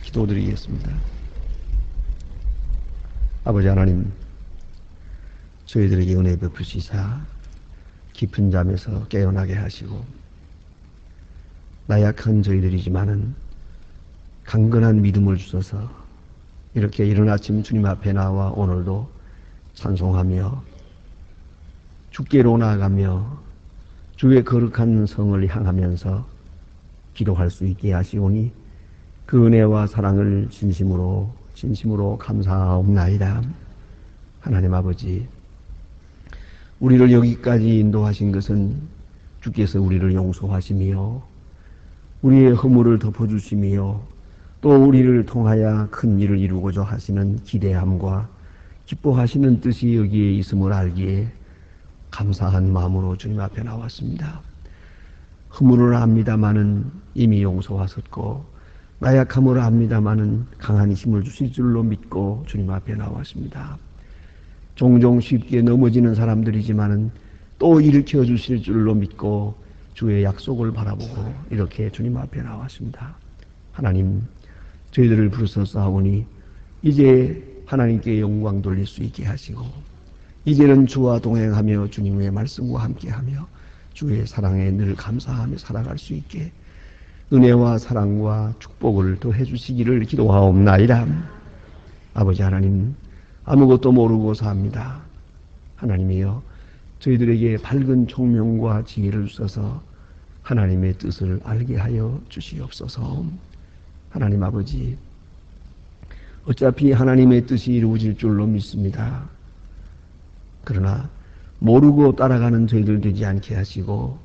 기도드리겠습니다. 아버지 하나님, 저희들에게 은혜 베푸시사 깊은 잠에서 깨어나게 하시고, 나약한 저희들이지만은 강건한 믿음을 주셔서 이렇게 이른 아침 주님 앞에 나와 오늘도 찬송하며 주께로 나아가며 주의 거룩한 성을 향하면서 기도할 수 있게 하시오니 그 은혜와 사랑을 진심으로 감사하옵나이다. 하나님 아버지, 우리를 여기까지 인도하신 것은 주께서 우리를 용서하시며 우리의 허물을 덮어주시며 또 우리를 통하여 큰 일을 이루고자 하시는 기대함과 기뻐하시는 뜻이 여기에 있음을 알기에 감사한 마음으로 주님 앞에 나왔습니다. 허물을 압니다마는 이미 용서하셨고 나약함을 압니다마는 강한 힘을 주실 줄로 믿고 주님 앞에 나왔습니다. 종종 쉽게 넘어지는 사람들이지만은 또 일으켜 주실 줄로 믿고 주의 약속을 바라보고 이렇게 주님 앞에 나왔습니다. 하나님, 저희들을 부르셨사오니 이제 하나님께 영광 돌릴 수 있게 하시고 이제는 주와 동행하며 주님의 말씀과 함께하며 주의 사랑에 늘 감사하며 살아갈 수 있게 은혜와 사랑과 축복을 더해 주시기를 기도하옵나이다. 아버지 하나님, 아무것도 모르고 삽니다. 하나님이여, 저희들에게 밝은 총명과 지혜를 주셔서 하나님의 뜻을 알게 하여 주시옵소서. 하나님 아버지, 어차피 하나님의 뜻이 이루어질 줄로 믿습니다. 그러나 모르고 따라가는 저희들 되지 않게 하시고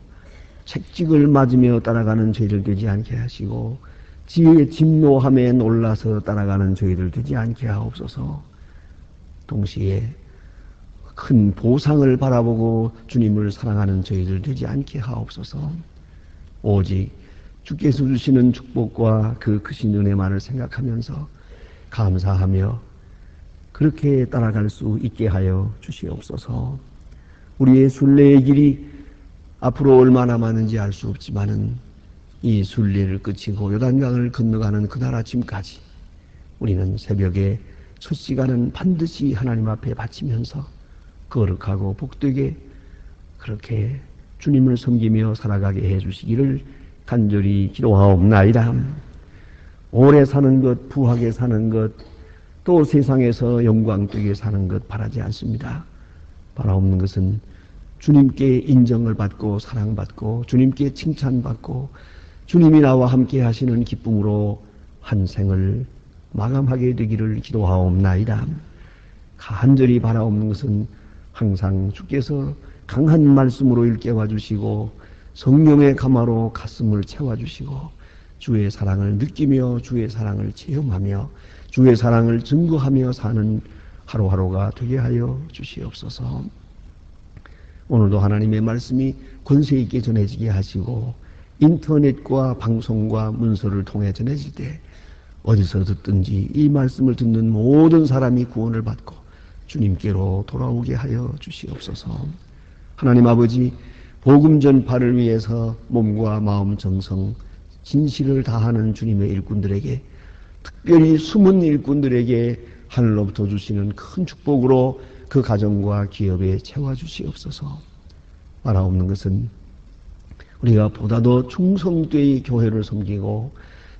책찍을 맞으며 따라가는 저희들 되지 않게 하시고 지혜의 진노함에 놀라서 따라가는 저희들 되지 않게 하옵소서. 동시에 큰 보상을 바라보고 주님을 사랑하는 저희들 되지 않게 하옵소서. 오직 주께서 주시는 축복과 그 크신 은혜만을 생각하면서 감사하며 그렇게 따라갈 수 있게 하여 주시옵소서. 우리의 순례의 길이 앞으로 얼마나 많은지 알 수 없지만은 이 순례를 끝이고 요단강을 건너가는 그날 아침까지 우리는 새벽에 첫 시간은 반드시 하나님 앞에 바치면서 거룩하고 복되게 그렇게 주님을 섬기며 살아가게 해주시기를 간절히 기도하옵나이다. 오래 사는 것, 부하게 사는 것, 또 세상에서 영광되게 사는 것 바라지 않습니다. 바라옵는 것은 주님께 인정을 받고 사랑받고 주님께 칭찬받고 주님이 나와 함께 하시는 기쁨으로 한 생을 마감하게 되기를 기도하옵나이다. 간절히 바라옵는 것은 항상 주께서 강한 말씀으로 일깨워 주시고 성령의 감화로 가슴을 채워주시고 주의 사랑을 느끼며 주의 사랑을 체험하며 주의 사랑을 증거하며 사는 하루하루가 되게 하여 주시옵소서. 오늘도 하나님의 말씀이 권세 있게 전해지게 하시고 인터넷과 방송과 문서를 통해 전해질 때 어디서 듣든지 이 말씀을 듣는 모든 사람이 구원을 받고 주님께로 돌아오게 하여 주시옵소서. 하나님 아버지, 복음 전파를 위해서 몸과 마음 정성 진실을 다하는 주님의 일꾼들에게, 특별히 숨은 일꾼들에게 하늘로부터 주시는 큰 축복으로 그 가정과 기업에 채워주시옵소서. 바라옵는 것은 우리가 보다도 충성되이 교회를 섬기고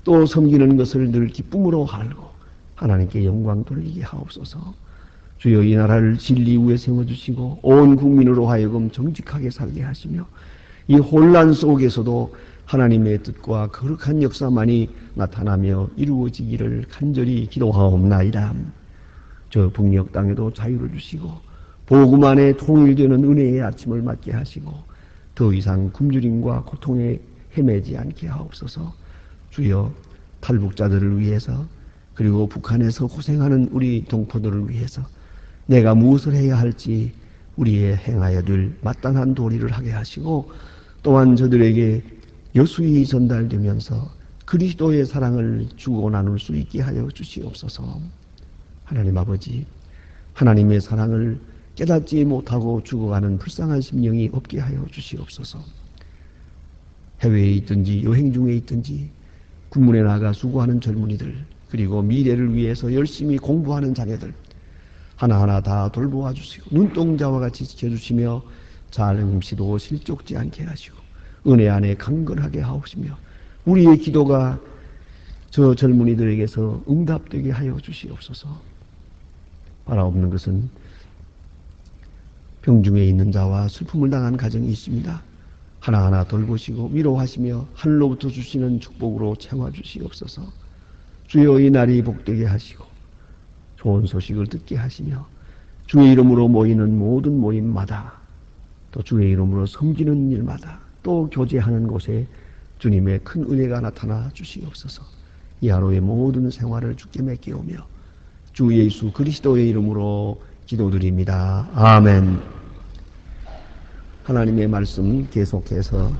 또 섬기는 것을 늘 기쁨으로 알고 하나님께 영광 돌리게 하옵소서. 주여, 이 나라를 진리 위에 세워주시고 온 국민으로 하여금 정직하게 살게 하시며 이 혼란 속에서도 하나님의 뜻과 거룩한 역사만이 나타나며 이루어지기를 간절히 기도하옵나이다. 저 북녘 땅에도 자유를 주시고 복음 안에 통일되는 은혜의 아침을 맞게 하시고 더 이상 굶주림과 고통에 헤매지 않게 하옵소서. 주여, 탈북자들을 위해서 그리고 북한에서 고생하는 우리 동포들을 위해서 내가 무엇을 해야 할지 우리의 행하여 될 마땅한 도리를 하게 하시고 또한 저들에게 여수이 전달되면서 그리스도의 사랑을 주고 나눌 수 있게 하여 주시옵소서. 하나님 아버지, 하나님의 사랑을 깨닫지 못하고 죽어가는 불쌍한 심령이 없게 하여 주시옵소서. 해외에 있든지 여행 중에 있든지 군문에 나가 수고하는 젊은이들, 그리고 미래를 위해서 열심히 공부하는 자녀들 하나하나 다 돌보아 주시고 눈동자와 같이 지켜주시며 작은 임시도 실족지 않게 하시고 은혜 안에 강건하게 하옵시며 우리의 기도가 저 젊은이들에게서 응답되게 하여 주시옵소서. 바라옵는 것은 병중에 있는 자와 슬픔을 당한 가정이 있습니다. 하나하나 돌보시고 위로하시며 하늘로부터 주시는 축복으로 채워주시옵소서. 주여 이 날이 복되게 하시고 좋은 소식을 듣게 하시며 주의 이름으로 모이는 모든 모임마다 또 주의 이름으로 섬기는 일마다 또 교제하는 곳에 주님의 큰 은혜가 나타나 주시옵소서. 이 하루의 모든 생활을 주께 맡기오며 주 예수 그리스도의 이름으로 기도드립니다. 아멘. 하나님의 말씀 계속해서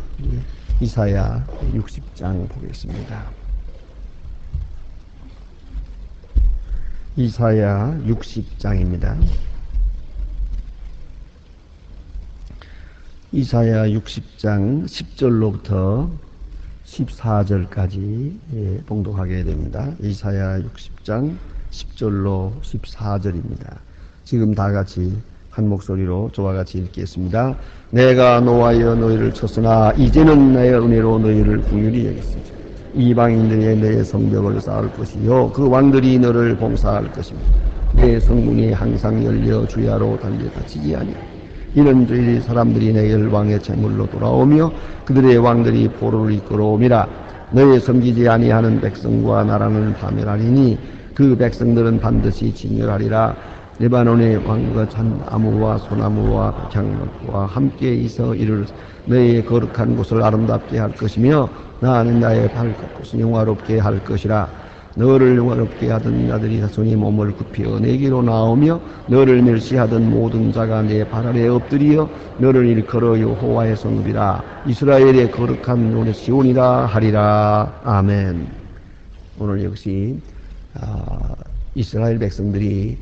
이사야 60장 보겠습니다. 이사야 60장입니다. 이사야 60장 10절로부터 14절까지 봉독하게 됩니다. 이사야 60장 10절로 14절입니다. 지금 다 같이 한 목소리로 저와 같이 읽겠습니다. 내가 노하여 너희를 쳤으나 이제는 나의 은혜로 너희를 긍휼히 여겼으니 이방인들의 내 성벽을 쌓을 것이요 그 왕들이 너를 봉사할 것이며 내 성문이 항상 열려 주야로 달려 닫히지 아니하니 이런 죄의 사람들이 내 열방의 제물로 돌아오며 그들의 왕들이 포로를 이끌어오미라. 너의 섬기지 아니하는 백성과 나라는 파멸하리니 그 백성들은 반드시 진멸하리라. 레바논의 왕과 참나무와 소나무와 백향나무와 함께 있어 이를 너의 거룩한 곳을 아름답게 할 것이며 나는 나의 발끝을 영화롭게 할 것이라. 너를 영화롭게 하던 자들이 자손이 몸을 굽혀 내게로 나오며 너를 멸시하던 모든 자가 내 발 아래 엎드리어 너를 일컬어 여호와에서 누리라. 이스라엘의 거룩한 노래 시온이라 하리라. 아멘. 오늘 역시 이스라엘 백성들이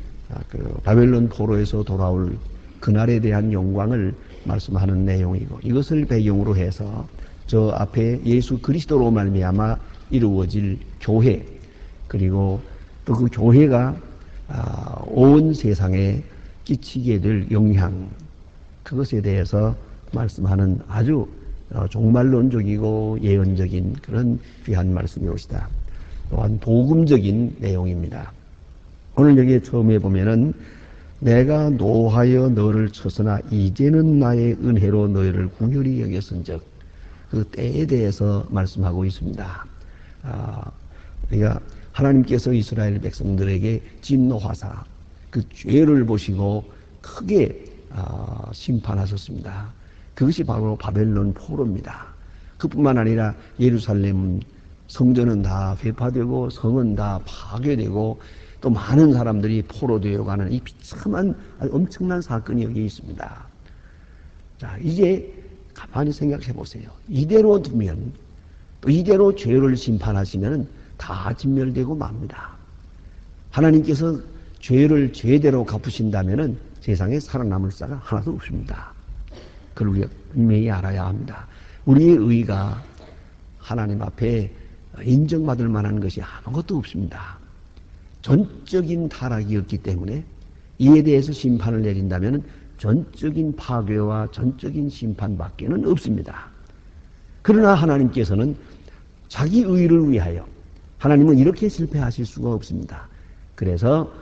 바벨론 포로에서 돌아올 그날에 대한 영광을 말씀하는 내용이고 이것을 배경으로 해서 저 앞에 예수 그리스도로 말미암아 이루어질 교회 그리고 또 그 교회가 온 세상에 끼치게 될 영향 그것에 대해서 말씀하는 아주 종말론적이고 예언적인 그런 귀한 말씀이옵니다. 또한 복음적인 내용입니다. 오늘 여기에 처음에 보면은 내가 노하여 너를 쳤으나 이제는 나의 은혜로 너희를 긍휼히 여겼은즉 그 때에 대해서 말씀하고 있습니다. 그러니까 하나님께서 이스라엘 백성들에게 진노하사 그 죄를 보시고 크게 심판하셨습니다. 그것이 바로 바벨론 포로입니다. 그뿐만 아니라 예루살렘 성전은 다 회파되고 성은 다 파괴되고 또 많은 사람들이 포로되어 가는 이 비참한 엄청난 사건이 여기 있습니다. 자, 이제 가만히 생각해 보세요. 이대로 두면 또 이대로 죄를 심판하시면 다 진멸되고 맙니다. 하나님께서 죄를 죄대로 갚으신다면 세상에 살아남을 자가 하나도 없습니다. 그걸 우리가 분명히 알아야 합니다. 우리의 의가 하나님 앞에 인정받을 만한 것이 아무것도 없습니다. 전적인 타락이었기 때문에 이에 대해서 심판을 내린다면 전적인 파괴와 전적인 심판밖에는 없습니다. 그러나 하나님께서는 자기 의를 위하여 하나님은 이렇게 실패하실 수가 없습니다. 그래서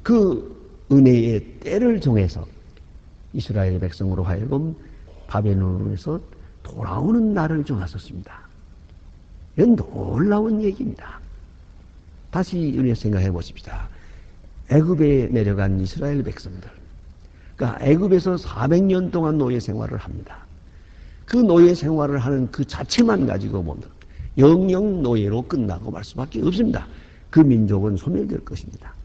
그 은혜의 때를 정해서 이스라엘 백성으로 하여금 바벨론에서 돌아오는 날을 정하셨습니다. 이건 놀라운 얘기입니다. 다시 우리가 생각해 보십시다. 애굽에 내려간 이스라엘 백성들. 그러니까 애굽에서 400년 동안 노예 생활을 합니다. 그 노예 생활을 하는 그 자체만 가지고 보면 영영 노예로 끝나고 말 수밖에 없습니다. 그 민족은 소멸될 것입니다.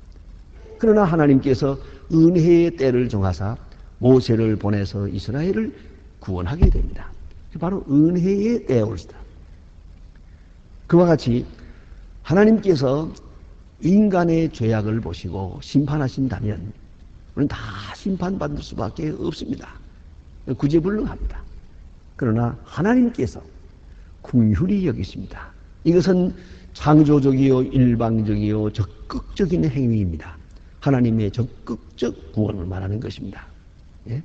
그러나 하나님께서 은혜의 때를 정하사 모세를 보내서 이스라엘을 구원하게 됩니다. 바로 은혜의 때였습니다. 그와 같이 하나님께서 인간의 죄악을 보시고 심판하신다면 우리는 다 심판받을 수밖에 없습니다. 구제불능합니다. 그러나 하나님께서 긍휼히 여기십니다. 이것은 창조적이요 일방적이요 적극적인 행위입니다. 하나님의 적극적 구원을 말하는 것입니다. 예?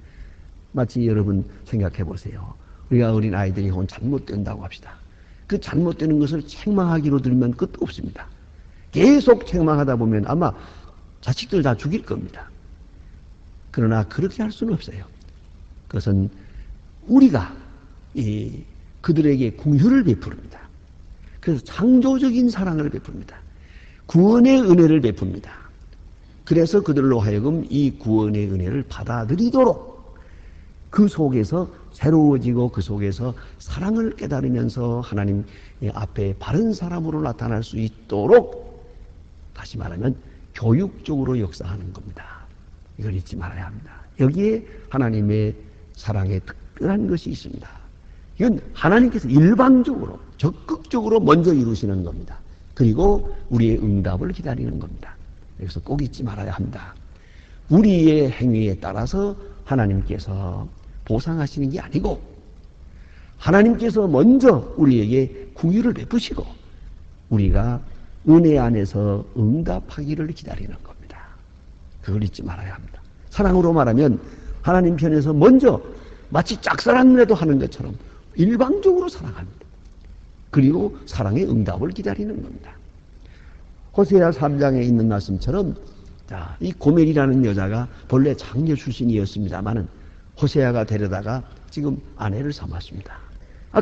마치 여러분 생각해 보세요. 우리가 어린 아이들이 혹은 잘못된다고 합시다. 그 잘못되는 것을 책망하기로 들면 끝도 없습니다. 계속 책망하다 보면 아마 자식들 다 죽일 겁니다. 그러나 그렇게 할 수는 없어요. 그것은 우리가 그들에게 긍휼을 베푸릅니다. 그래서 창조적인 사랑을 베풉니다. 구원의 은혜를 베풉니다. 그래서 그들로 하여금 이 구원의 은혜를 받아들이도록 그 속에서 새로워지고 그 속에서 사랑을 깨달으면서 하나님 앞에 바른 사람으로 나타날 수 있도록 다시 말하면 교육적으로 역사하는 겁니다. 이걸 잊지 말아야 합니다. 여기에 하나님의 사랑에 특별한 것이 있습니다. 이건 하나님께서 일방적으로 적극적으로 먼저 이루시는 겁니다. 그리고 우리의 응답을 기다리는 겁니다. 여기서 꼭 잊지 말아야 합니다. 우리의 행위에 따라서 하나님께서 보상하시는 게 아니고 하나님께서 먼저 우리에게 긍휼을 베푸시고 우리가 은혜 안에서 응답하기를 기다리는 겁니다. 그걸 잊지 말아야 합니다. 사랑으로 말하면 하나님 편에서 먼저 마치 짝사랑이라도 하는 것처럼 일방적으로 사랑합니다. 그리고 사랑의 응답을 기다리는 겁니다. 호세아 3장에 있는 말씀처럼 이 고멜이라는 여자가 본래 장녀 출신이었습니다마는 호세아가 데려다가 지금 아내를 삼았습니다.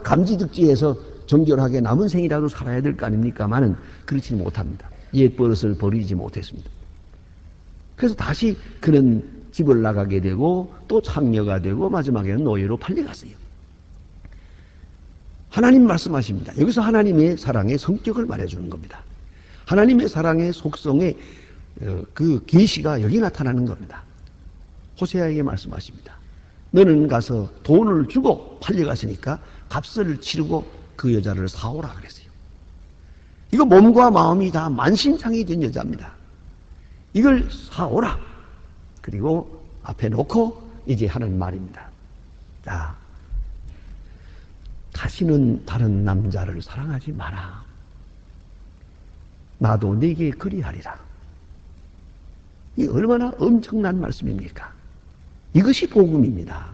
감지득지해서 정결하게 남은 생이라도 살아야 될 거 아닙니까마는 그렇지 못합니다. 옛 버릇을 버리지 못했습니다. 그래서 다시 그는 집을 나가게 되고 또 창녀가 되고 마지막에는 노예로 팔려갔어요. 하나님 말씀하십니다. 여기서 하나님의 사랑의 성격을 말해주는 겁니다. 하나님의 사랑의 속성의 그 계시가 여기 나타나는 겁니다. 호세아에게 말씀하십니다. 너는 가서 돈을 주고 팔려갔으니까 값을 치르고 그 여자를 사오라 그랬어요. 이거 몸과 마음이 다 만신창이 된 여자입니다. 이걸 사오라. 그리고 앞에 놓고 이제 하는 말입니다. 자, 다시는 다른 남자를 사랑하지 마라. 나도 네게 그리하리라. 이 얼마나 엄청난 말씀입니까? 이것이 복음입니다.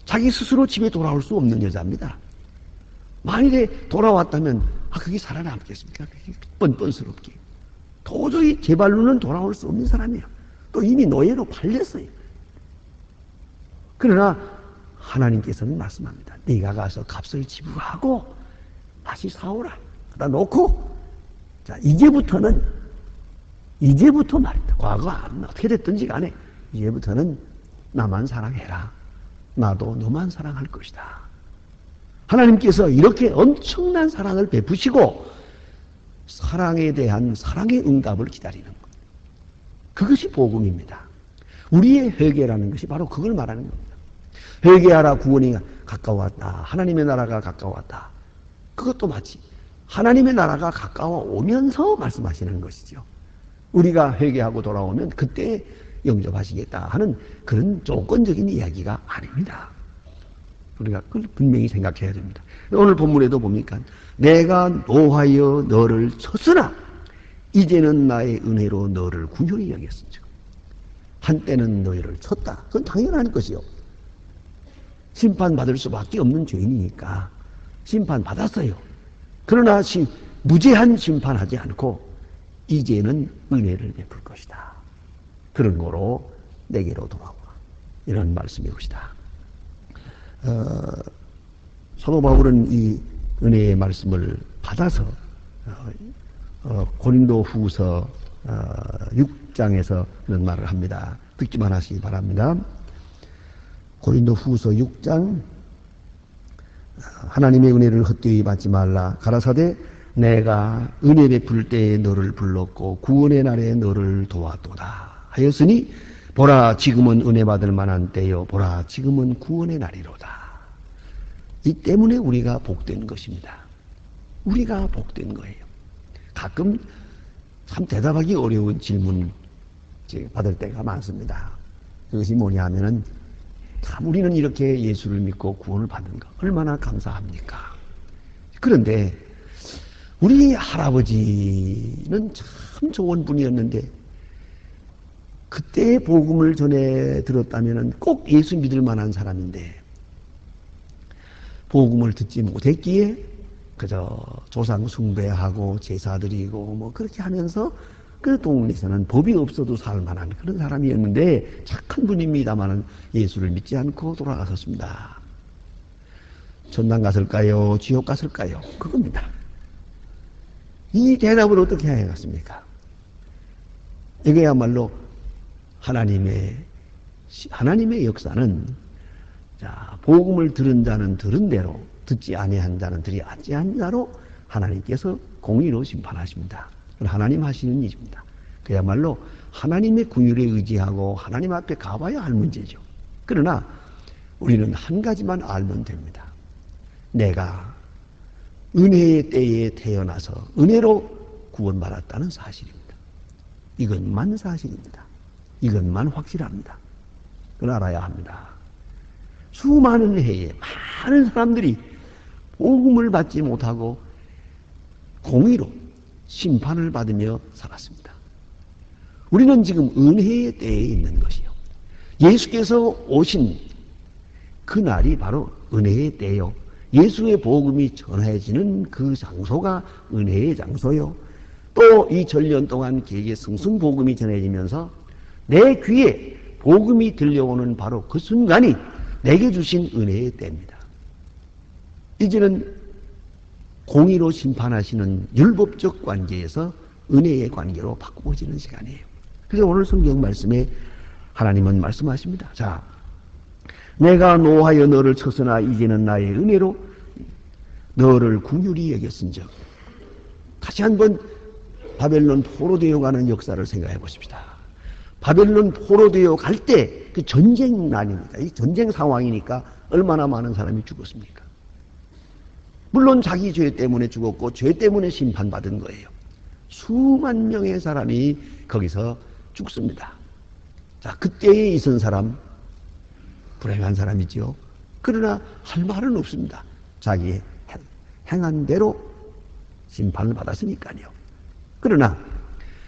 자기 스스로 집에 돌아올 수 없는 여자입니다. 만일에 돌아왔다면 그게 살아남겠습니까? 그게 뻔뻔스럽게. 도저히 제 발로는 돌아올 수 없는 사람이에요. 또 이미 노예로 팔렸어요. 그러나 하나님께서는 말씀합니다. 네가 가서 값을 지불하고 다시 사오라. 그다 놓고 자 이제부터 말입니다. 과거 어떻게 됐든지 간에 이제부터는 나만 사랑해라. 나도 너만 사랑할 것이다. 하나님께서 이렇게 엄청난 사랑을 베푸시고 사랑에 대한 사랑의 응답을 기다리는 것. 그것이 복음입니다. 우리의 회개라는 것이 바로 그걸 말하는 겁니다. 회개하라 구원이 가까웠다. 하나님의 나라가 가까웠다. 그것도 마치 하나님의 나라가 가까워 오면서 말씀하시는 것이죠. 우리가 회개하고 돌아오면 그때 영접하시겠다 하는 그런 조건적인 이야기가 아닙니다. 우리가 그걸 분명히 생각해야 됩니다. 오늘 본문에도 보니까 내가 노하여 너를 쳤으나 이제는 나의 은혜로 너를 긍휼히 여겼으니 한때는 너희를 쳤다. 그건 당연한 것이요. 심판받을 수밖에 없는 죄인이니까 심판받았어요. 그러나 무제한 심판하지 않고 이제는 은혜를 베풀 것이다. 그런 거로 내게로 돌아오라. 이런 말씀이 것이다. 사도 바울은 이 은혜의 말씀을 받아서 고린도 후서 6장에서 그런 말을 합니다. 듣기만 하시기 바랍니다. 고린도 후서 6장 하나님의 은혜를 헛되이 받지 말라. 가라사대 내가 은혜 베풀 때에 너를 불렀고 구원의 날에 너를 도왔도다 하였으니 보라 지금은 은혜 받을 만한 때요 보라 지금은 구원의 날이로다. 이 때문에 우리가 복된 것입니다. 우리가 복된 거예요. 가끔 참 대답하기 어려운 질문 받을 때가 많습니다. 그것이 뭐냐 하면은 참 우리는 이렇게 예수를 믿고 구원을 받은 거 얼마나 감사합니까? 그런데 우리 할아버지는 참 좋은 분이었는데 그때 복음을 전해 들었다면 꼭 예수 믿을 만한 사람인데 복음을 듣지 못했기에 그저 조상 숭배하고 제사 드리고 뭐 그렇게 하면서 그 동네에서는 법이 없어도 살만한 그런 사람이었는데 착한 분입니다마는 예수를 믿지 않고 돌아가셨습니다. 천당 갔을까요? 지옥 갔을까요? 그겁니다. 이 대답을 어떻게 해야겠습니까? 이게야말로 하나님의 역사는 자, 복음을 들은 자는 들은 대로 듣지 아니한 자는 듣지 아니한 자로 하나님께서 공의로 심판하십니다. 하나님 하시는 일입니다. 그야말로 하나님의 긍휼에 의지하고 하나님 앞에 가봐야 할 문제죠. 그러나 우리는 한 가지만 알면 됩니다. 내가 은혜의 때에 태어나서 은혜로 구원받았다는 사실입니다. 이것만 사실입니다. 이것만 확실합니다. 그걸 알아야 합니다. 수많은 해에 많은 사람들이 복음을 받지 못하고 공의로 심판을 받으며 살았습니다. 우리는 지금 은혜의 때에 있는 것이요. 예수께서 오신 그날이 바로 은혜의 때요. 예수의 복음이 전해지는 그 장소가 은혜의 장소요. 또 2000년 동안 개개 승승 복음이 전해지면서 내 귀에 복음이 들려오는 바로 그 순간이 내게 주신 은혜의 때입니다. 이제는 공의로 심판하시는 율법적 관계에서 은혜의 관계로 바꾸어지는 시간이에요. 그래서 오늘 성경 말씀에 하나님은 말씀하십니다. 자, 내가 노하여 너를 쳤으나 이제는 나의 은혜로 너를 긍휼히 여겼은즉. 다시 한번 바벨론 포로되어 가는 역사를 생각해 보십시다. 바벨론 포로되어 갈 때 그 전쟁 난입니다. 이 전쟁 상황이니까 얼마나 많은 사람이 죽었습니까? 물론 자기 죄 때문에 죽었고 죄 때문에 심판받은 거예요. 수만 명의 사람이 거기서 죽습니다. 자, 그때에 있은 사람 불행한 사람이죠. 그러나 할 말은 없습니다. 자기의 행한 대로 심판을 받았으니까요. 그러나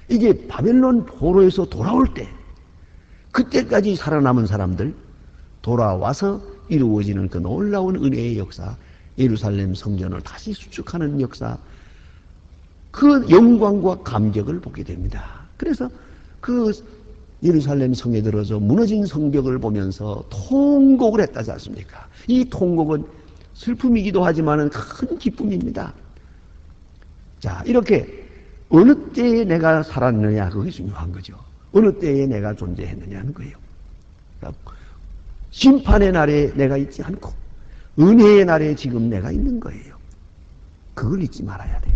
이게 바벨론 포로에서 돌아올 때 그때까지 살아남은 사람들 돌아와서 이루어지는 그 놀라운 은혜의 역사, 예루살렘 성전을 다시 수축하는 역사, 그 영광과 감격을 보게 됩니다. 그래서 그 예루살렘 성에 들어서 무너진 성벽을 보면서 통곡을 했다지 않습니까? 이 통곡은 슬픔이기도 하지만 큰 기쁨입니다. 자, 이렇게 어느 때에 내가 살았느냐, 그게 중요한 거죠. 어느 때에 내가 존재했느냐는 거예요. 그러니까 심판의 날에 내가 있지 않고 은혜의 날에 지금 내가 있는 거예요. 그걸 잊지 말아야 돼요.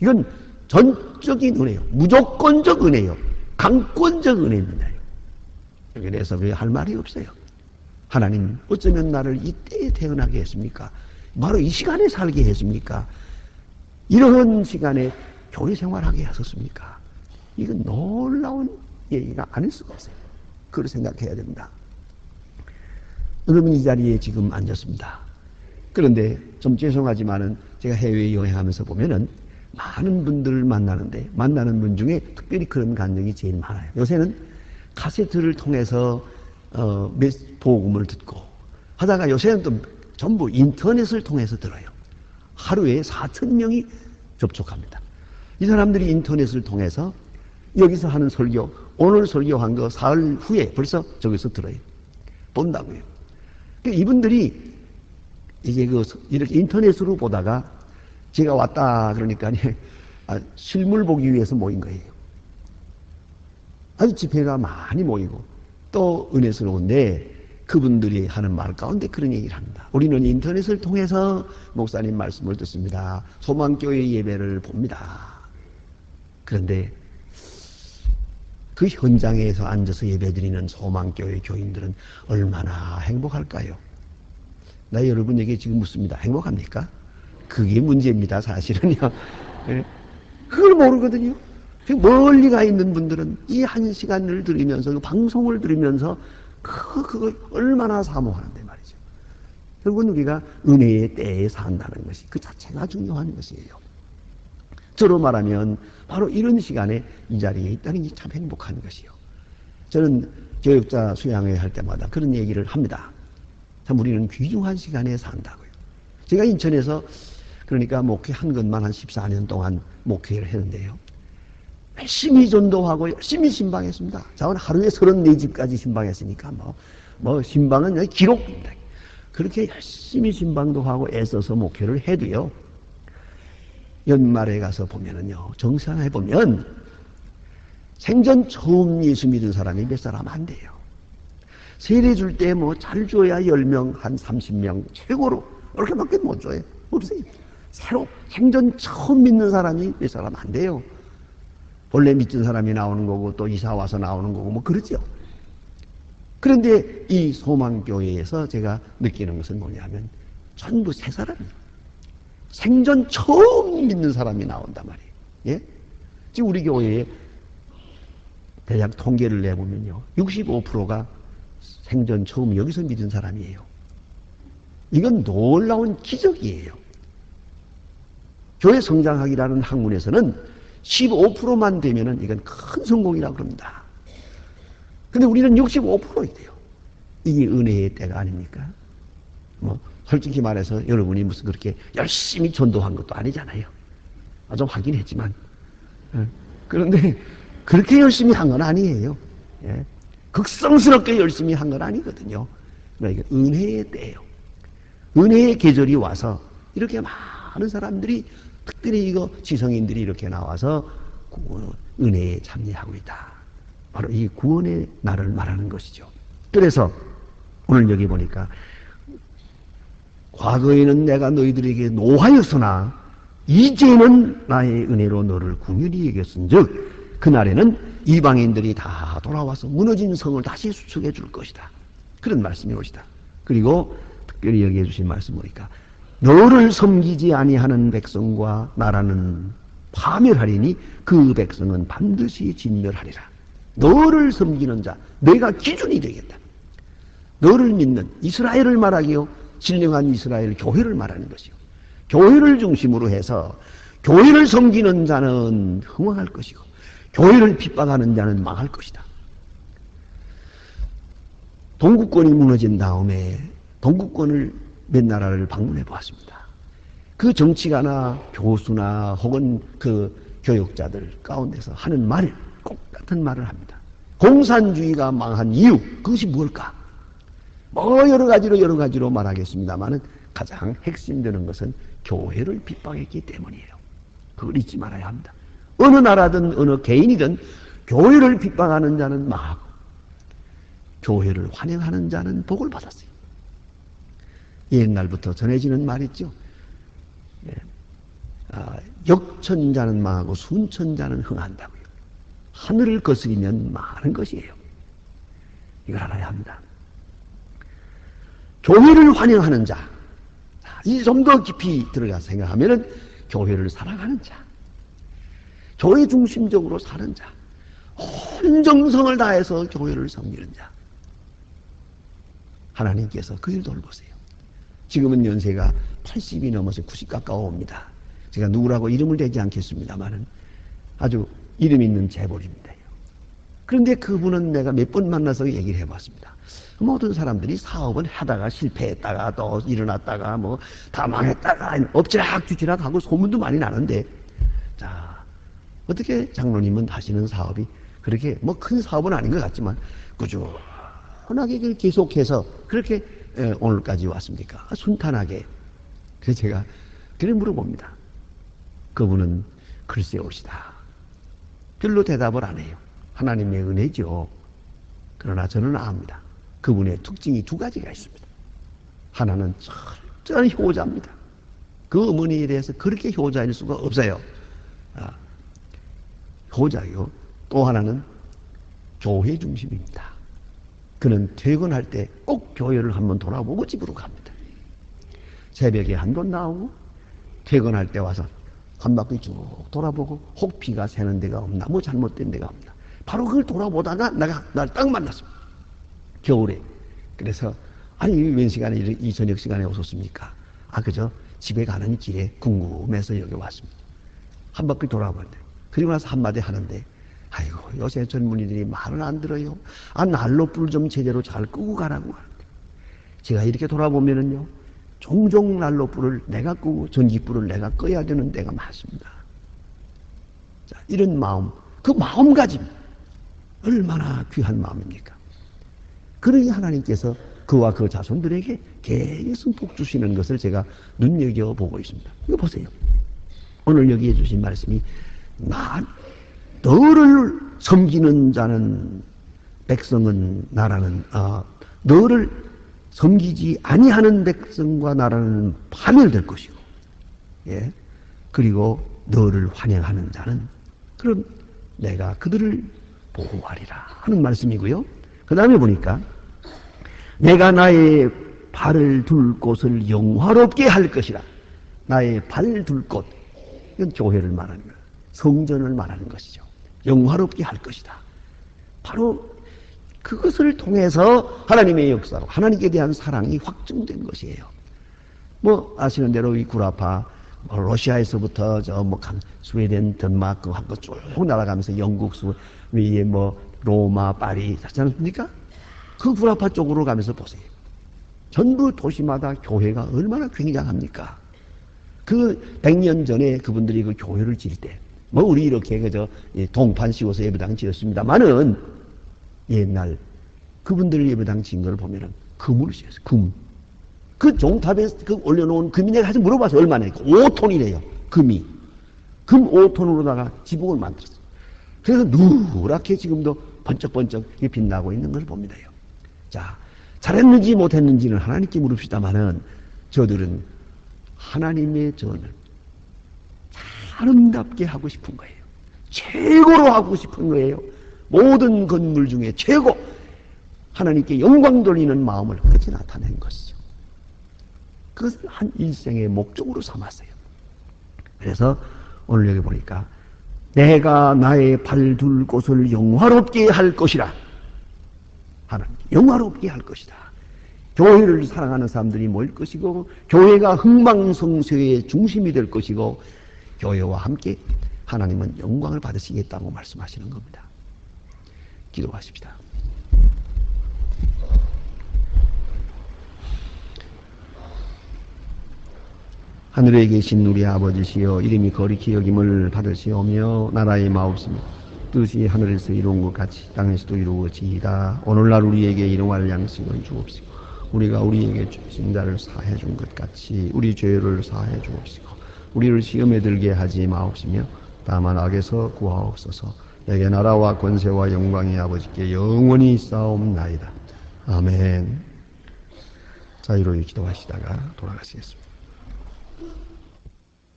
이건 전적인 은혜요. 무조건적 은혜요. 강권적 은혜입니다. 그래서 왜 할 말이 없어요. 하나님 어쩌면 나를 이때에 태어나게 했습니까? 바로 이 시간에 살게 했습니까? 이런 시간에 교회 생활하게 하셨습니까? 이건 놀라운 얘기가 아닐 수가 없어요. 그걸 생각해야 됩니다. 여러분 이 자리에 지금 앉았습니다. 그런데 좀 죄송하지만은 제가 해외 여행하면서 보면은 많은 분들을 만나는데 만나는 분 중에 특별히 그런 감정이 제일 많아요. 요새는 카세트를 통해서 복음을 듣고 하다가 요새는 또 전부 인터넷을 통해서 들어요. 하루에 4,000명이 접촉합니다. 이 사람들이 인터넷을 통해서 여기서 하는 설교, 오늘 설교한 거 사흘 후에 벌써 저기서 들어요. 본다고요. 이분들이 이게 이렇게 인터넷으로 보다가 제가 왔다 그러니까 실물 보기 위해서 모인 거예요. 아주 집회가 많이 모이고 또 은혜스러운데 그분들이 하는 말 가운데 그런 얘기를 합니다. 우리는 인터넷을 통해서 목사님 말씀을 듣습니다. 소망교회 예배를 봅니다. 그런데 그 현장에서 앉아서 예배드리는 소망교회 교인들은 얼마나 행복할까요? 나 여러분에게 지금 묻습니다. 행복합니까? 그게 문제입니다, 사실은요. 그걸 모르거든요. 멀리 가 있는 분들은 이 한 시간을 들으면서, 그 방송을 들으면서, 그걸 얼마나 사모하는데 말이죠. 결국은 우리가 은혜의 때에 산다는 것이 그 자체가 중요한 것이에요. 저로 말하면 바로 이런 시간에 이 자리에 있다는 게 참 행복한 것이요. 저는 교육자 수양회 할 때마다 그런 얘기를 합니다. 참 우리는 귀중한 시간에 산다고요. 제가 인천에서 그러니까 목회한 것만 한 14년 동안 목회를 했는데요. 열심히 전도하고 열심히 신방했습니다. 저는 하루에 34집까지 신방했으니까 뭐 신방은 기록입니다. 그렇게 열심히 신방도 하고 애써서 목회를 해도요. 연말에 가서 보면은요. 정상에 보면 생전 처음 예수 믿은 사람이 몇 사람 안 돼요. 세례 줄 때 뭐 잘 줘야 10명, 한 30명 최고로 그렇게밖에 못 줘요. 없어요. 새로 생전 처음 믿는 사람이 몇 사람 안 돼요. 본래 믿은 사람이 나오는 거고 또 이사 와서 나오는 거고 뭐 그러죠. 그런데 이 소망교회에서 제가 느끼는 것은 뭐냐면 전부 새 사람이에요. 생전 처음 믿는 사람이 나온단 말이에요. 예? 지금 우리 교회에 대략 통계를 내보면요. 65%가 생전 처음 여기서 믿은 사람이에요. 이건 놀라운 기적이에요. 교회 성장학이라는 학문에서는 15%만 되면은 이건 큰 성공이라고 그럽니다. 근데 우리는 65%이 돼요. 이게 은혜의 때가 아닙니까? 뭐, 솔직히 말해서 여러분이 무슨 그렇게 열심히 전도한 것도 아니잖아요. 좀 하긴 했지만. 그런데 그렇게 열심히 한 건 아니에요. 예. 극성스럽게 열심히 한 건 아니거든요. 그러니까 은혜의 때예요. 은혜의 계절이 와서 이렇게 많은 사람들이 특별히 이거 지성인들이 이렇게 나와서 은혜에 참여하고 있다. 바로 이 구원의 날을 말하는 것이죠. 그래서 오늘 여기 보니까 과거에는 내가 너희들에게 노하였으나 이제는 나의 은혜로 너를 궁휼히 여겼은즉 그날에는 이방인들이 다 돌아와서 무너진 성을 다시 수축해 줄 것이다. 그런 말씀이 오시다. 그리고 특별히 여기에 주신 말씀 보니까 너를 섬기지 아니하는 백성과 나라는 파멸하리니 그 백성은 반드시 진멸하리라. 너를 섬기는 자, 내가 기준이 되겠다. 너를 믿는 이스라엘을 말하기요. 신령한 이스라엘 교회를 말하는 것이요. 교회를 중심으로 해서 교회를 섬기는 자는 흥왕할 것이고 교회를 핍박하는 자는 망할 것이다. 동구권이 무너진 다음에 동구권을 몇 나라를 방문해 보았습니다. 그 정치가나 교수나 혹은 그 교육자들 가운데서 하는 말, 똑같은 말을 합니다. 공산주의가 망한 이유, 그것이 무엇일까? 뭐 여러 가지로 말하겠습니다만은 가장 핵심되는 것은 교회를 핍박했기 때문이에요. 그걸 잊지 말아야 합니다. 어느 나라든 어느 개인이든 교회를 핍박하는 자는 망하고 교회를 환영하는 자는 복을 받았어요. 옛날부터 전해지는 말 있죠. 역천자는 망하고 순천자는 흥한다고요. 하늘을 거스리면 망하는 것이에요. 이걸 알아야 합니다. 교회를 환영하는 자, 이 좀 더 깊이 들어가서 생각하면은 교회를 사랑하는 자, 교회 중심적으로 사는 자, 온 정성을 다해서 교회를 섬기는 자. 하나님께서 그 일 돌보세요. 지금은 연세가 80이 넘어서 90 가까워 옵니다. 제가 누구라고 이름을 대지 않겠습니다만은 아주 이름 있는 재벌입니다. 그런데 그분은 내가 몇 번 만나서 얘기를 해봤습니다. 모든 사람들이 사업은 하다가 실패했다가 또 일어났다가 뭐 다 망했다가 엎치락뒤치락 하고 소문도 많이 나는데, 자, 어떻게 장로님은 하시는 사업이 그렇게 뭐 큰 사업은 아닌 것 같지만 꾸준하게 계속해서 그렇게 오늘까지 왔습니까? 순탄하게. 그래서 제가 그래 물어봅니다. 그분은 글쎄 옳시다. 별로 대답을 안 해요. 하나님의 은혜죠. 그러나 저는 압니다. 그분의 특징이 두 가지가 있습니다. 하나는 철저한 효자입니다. 그 어머니에 대해서 그렇게 효자일 수가 없어요. 효자요. 또 하나는 교회 중심입니다. 그는 퇴근할 때 꼭 교회를 한번 돌아보고 집으로 갑니다. 새벽에 한 번 나오고 퇴근할 때 와서 한 바퀴 쭉 돌아보고 혹피가 새는 데가 없나, 뭐 잘못된 데가 없나. 바로 그걸 돌아보다가 날 딱 만났습니다. 겨울에. 그래서 아니 웬 시간에 이 저녁 시간에 오셨습니까? 그저 집에 가는 길에 궁금해서 여기 왔습니다. 한 바퀴 돌아보는데, 그리고 나서 한마디 하는데, 아이고, 요새 젊은이들이 말을 안 들어요. 난로불 좀 제대로 잘 끄고 가라고 하는데, 제가 이렇게 돌아보면은요, 종종 난로불을 내가 끄고 전기불을 내가 꺼야 되는 때가 많습니다. 자, 이런 마음, 그 마음가짐, 얼마나 귀한 마음입니까? 그러니 하나님께서 그와 그 자손들에게 계속 복 주시는 것을 제가 눈여겨보고 있습니다. 이거 보세요. 오늘 여기에 주신 말씀이, 너를 섬기는 자는, 백성은 나라는, 너를 섬기지 아니하는 백성과 나라는 파멸될 것이고, 예, 그리고 너를 환영하는 자는, 그럼 내가 그들을 보호하리라 하는 말씀이고요. 그 다음에 보니까, 내가 나의 발을 둘 곳을 영화롭게 할 것이라. 나의 발 둘 곳, 이건 교회를 말하는 거예요. 성전을 말하는 것이죠. 영화롭게 할 것이다. 바로 그것을 통해서 하나님의 역사로 하나님께 대한 사랑이 확증된 것이에요. 뭐 아시는 대로 이 구라파, 러시아에서부터 스웨덴, 덴마크 하고 쭉 날아가면서 영국, 위에 로마, 파리 하지 않습니까? 그 구라파 쪽으로 가면서 보세요. 전부 도시마다 교회가 얼마나 굉장합니까? 그 100년 전에 그분들이 그 교회를 지을 때, 우리 이렇게 동판 씌워서 예배당 지었습니다만은, 옛날 그분들 예배당 지은 걸 보면은 금을 씌웠어요. 금. 그 종탑에 올려놓은 금이, 내가 사실 물어봐서 얼마나, 5톤이래요. 금이. 금 5톤으로다가 지붕을 만들었어요. 그래서 누렇게 지금도 번쩍번쩍 빛나고 있는 걸 봅니다. 자, 잘했는지 못했는지는 하나님께 물읍시다마는, 저들은 하나님의 전을 아름답게 하고 싶은 거예요. 최고로 하고 싶은 거예요. 모든 건물 중에 최고, 하나님께 영광 돌리는 마음을 그렇게 나타낸 것이죠. 그것을 한 일생의 목적으로 삼았어요. 그래서 오늘 여기 보니까, 내가 나의 발 둘 곳을 영화롭게 할 것이라. 하나님, 영화롭게 할 것이다. 교회를 사랑하는 사람들이 모일 것이고, 교회가 흥망성쇠의 중심이 될 것이고, 교회와 함께 하나님은 영광을 받으시겠다고 말씀하시는 겁니다. 기도하십시다. 하늘에 계신 우리 아버지시여, 이름이 거룩히 여김을 받으시오며, 나라의 마옵시며 뜻이 하늘에서 이룬 것 같이 땅에서도 이루어지이다. 오늘날 우리에게 일용할 양식을 주옵시고, 우리가 우리에게 죄진 자를 사해 준 것 같이 우리 죄를 사해 주옵시고, 우리를 시험에 들게 하지 마옵시며 다만 악에서 구하옵소서. 내게 나라와 권세와 영광이 아버지께 영원히 있사옵나이다. 아멘. 자유로이 기도하시다가 돌아가시겠습니다.